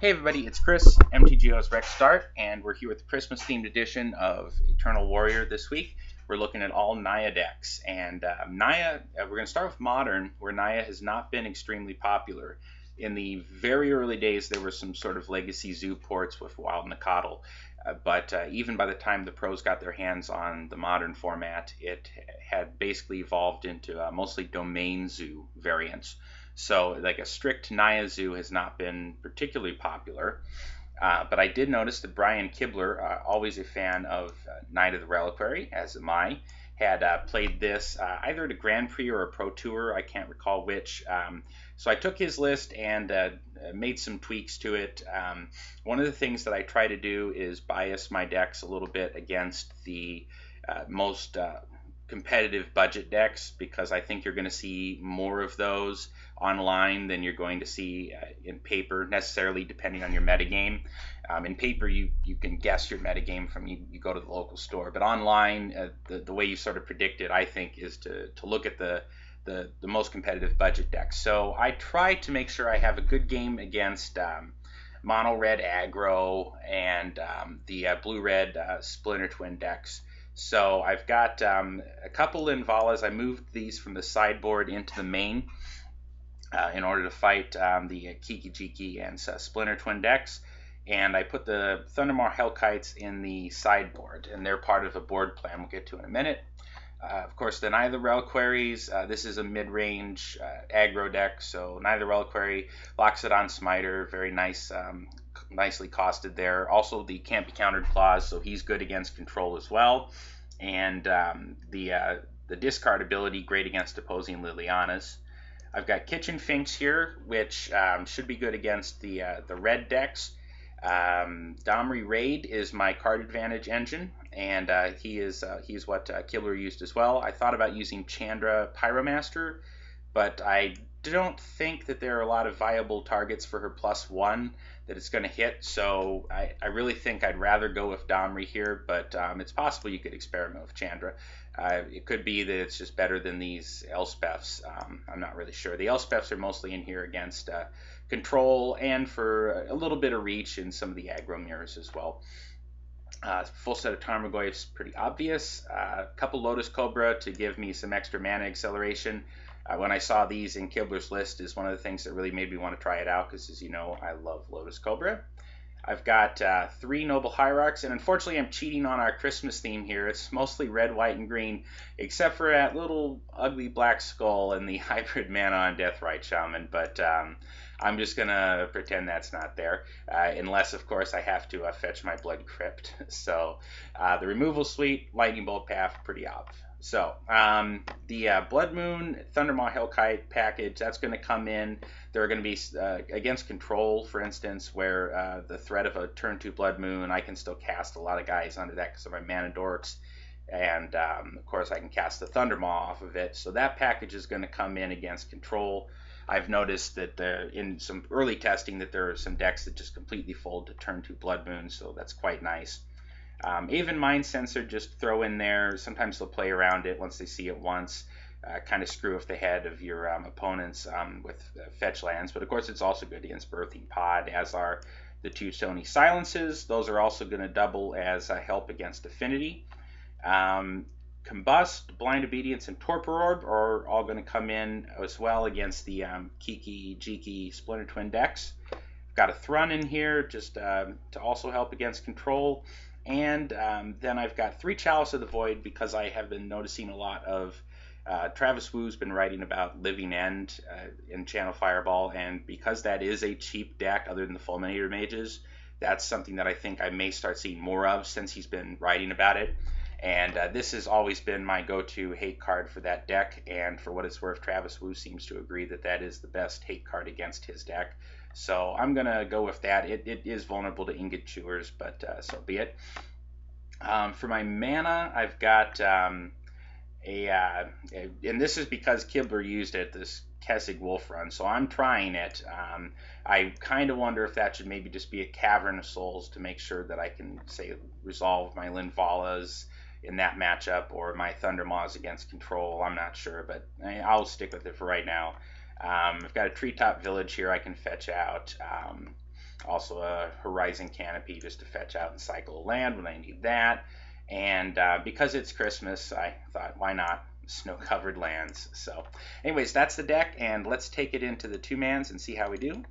Hey everybody, it's Chris, MTGO's RexDart, and we're here with the Christmas-themed edition of Eternal Warrior this week. We're looking at all Naya decks, and Naya, we're going to start with Modern, where Naya has not been extremely popular. In the very early days, there were some sort of Legacy Zoo ports with Wild Nacatl, but even by the time the pros got their hands on the Modern format, it had basically evolved into mostly Domain Zoo variants. So, like a strict Naya Zoo has not been particularly popular. But I did notice that Brian Kibler, always a fan of Knight of the Reliquary, as am I, had played this either at a Grand Prix or a Pro Tour. I can't recall which. So I took his list and made some tweaks to it. One of the things that I try to do is bias my decks a little bit against the most competitive budget decks, because I think you're going to see more of those online than you're going to see in paper, necessarily, depending on your metagame. In paper, you can guess your metagame from you go to the local store, but online, the way you sort of predict it, I think, is to look at the most competitive budget decks. So I try to make sure I have a good game against mono red aggro and the blue red Splinter Twin decks. So I've got a couple Linvalas. I moved these from the sideboard into the main in order to fight the Kiki Jiki and Splinter Twin decks. And I put the Thundermaw Hellkites in the sideboard, and they're part of a board plan we'll get to in a minute. Of course, the Naya of the Reliquaries, this is a mid-range aggro deck, so Naya of the Reliquary, Loxodon Smiter, very nice, nicely costed there. Also, the Can't Be Countered clause, so he's good against control as well. And the discard ability, great against opposing Lilianas. I've got Kitchen Finks here, which should be good against the red decks. Domri Raid is my card advantage engine, and he's what Kibler used as well. I thought about using Chandra Pyromaster, but I don't think that there are a lot of viable targets for her +1 that it's going to hit, so I really think I'd rather go with Domri here, but it's possible you could experiment with Chandra. It could be that it's just better than these Elspeths. I'm not really sure. The Elspeths are mostly in here against control and for a little bit of reach in some of the aggro mirrors as well. Full set of Tarmogoyf's pretty obvious. A couple Lotus Cobra to give me some extra mana acceleration. When I saw these in Kibler's list is one of the things that really made me want to try it out, because as you know, I love Lotus Cobra. I've got 3 Noble Hierarchs, and unfortunately I'm cheating on our Christmas theme here. It's mostly red, white, and green, except for that little ugly black skull and the hybrid mana on Deathrite Shaman, but I'm just going to pretend that's not there, unless, of course, I have to fetch my Blood Crypt. So the Removal Suite, Lightning Bolt Path, pretty obvious. So the Blood Moon Thundermaw Hellkite package, that's going to come in. There are going to be against control, for instance, where the threat of a turn 2 Blood Moon, I can still cast a lot of guys under that because of my mana dorks, and of course I can cast the Thundermaw off of it. So that package is going to come in against control. I've noticed that in some early testing that there are some decks that just completely fold to turn 2 Blood Moon, so that's quite nice. Even Mind Sensor, just throw in there. Sometimes they'll play around it once they see it once, kind of screw with the head of your opponents with fetch lands. But of course, it's also good against Birthing Pod, as are the 2 Stony Silences. Those are also going to double as help against Affinity. Combust, Blind Obedience, and Torpor Orb are all going to come in as well against the Kiki Jiki Splinter Twin decks. I've got a Thrun in here just to also help against control. And then I've got 3 Chalice of the Void, because I have been noticing a lot of Travis Wu's been writing about Living End in Channel Fireball, and because that is a cheap deck other than the Fulminator Mages, that's something that I think I may start seeing more of since he's been writing about it. And this has always been my go-to hate card for that deck, and for what it's worth, Travis Wu seems to agree that that is the best hate card against his deck. So I'm going to go with that. It is vulnerable to Ingot Chewers, but so be it. For my mana, I've got and this is because Kibler used it, this Kessig Wolf Run, so I'm trying it. I kind of wonder if that should maybe just be a Cavern of Souls to make sure that I can, say, resolve my Linvalas in that matchup, or my Thundermaws against control. I'm not sure, but I'll stick with it for right now. I've got a Treetop Village here I can fetch out. Also a Horizon Canopy just to fetch out and cycle a land when I need that. And because it's Christmas, I thought, why not snow-covered lands? So anyways, that's the deck, and let's take it into the two-mans and see how we do.